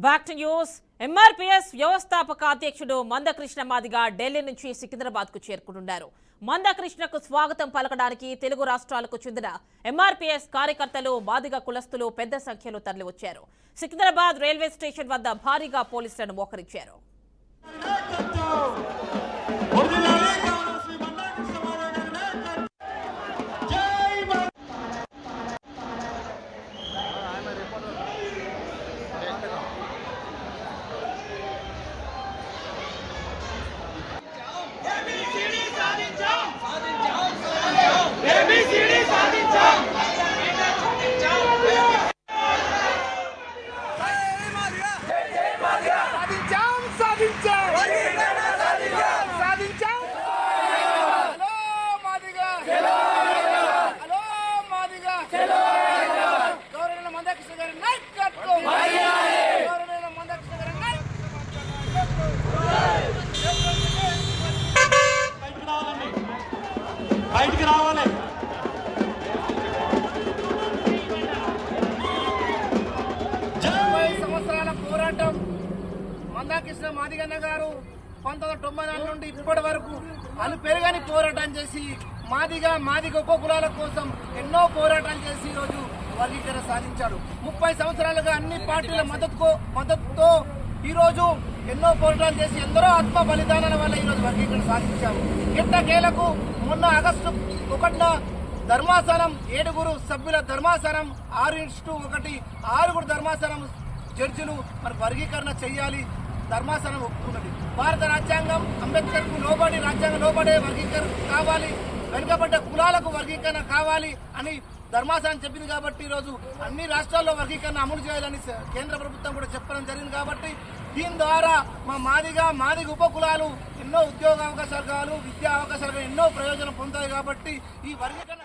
Back to news. MRPS వ్యవస్థాపక అధ్యక్షుడు మందకృష్ణ మాదిగ ఢిల్లీ నుంచి సికింద్రాబాద్ కు చేరుకుంటున్నారు. మందకృష్ణకు స్వాగతం పలకడానికి తెలుగు రాష్ట్రాలకు చెందిన ఎంఆర్పీఎస్ కార్యకర్తలు, మాదిగ కులస్తులు పెద్ద సంఖ్యలో తరలివచ్చారు. సికింద్రాబాద్ రైల్వే స్టేషన్ వద్ద భారీగా పోలీసులను మోహరించారు. బయటికి రావాలి. సంవత్సరాల పోరాటం మందకృష్ణ మాదిగన్న గారు 1994 నుండి ఇప్పటి వరకు పెరగని పోరాటం చేసి మాదిగ ఉపకులాల కోసం ఎన్నో పోరాటాలు చేసి ఈరోజు వర్గీకరణ సాధించాడు. 30 సంవత్సరాలుగా అన్ని పార్టీల మద్దతుతో ఈరోజు ఎన్నో పోరాటాలు చేసి ఎందరో ఆత్మ బలిదానాల వల్ల ఈరోజు వర్గీకరణ సాధించాము. ఎట్టకేలకు మొన్న ఆగస్టు 1న ధర్మాసనం 7 సభ్యుల ధర్మాసనం 6:1 6 ధర్మాసనం జడ్జిలు మరి వర్గీకరణ చేయాలి ధర్మాసనం ఒప్పుకున్నది. భారత రాజ్యాంగం అంబేద్కర్ కు లోబడి రాజ్యాంగం లోబడే వర్గీకరణ కావాలి, వెనుకబడ్డ కులాలకు వర్గీకరణ కావాలి అని ధర్మాసనం చెప్పింది. కాబట్టి ఈరోజు అన్ని రాష్ట్రాల్లో వర్గీకరణ అమలు చేయాలని కేంద్ర ప్రభుత్వం కూడా చెప్పడం జరిగింది. కాబట్టి దీని ద్వారా మా మాదిగ ఉపకులాలు ఎన్నో ఉద్యోగ అవకాశాలు, విద్యా అవకాశాలు ఎన్నో ప్రయోజనం పొందాయి. కాబట్టి ఈ వర్గీకరణ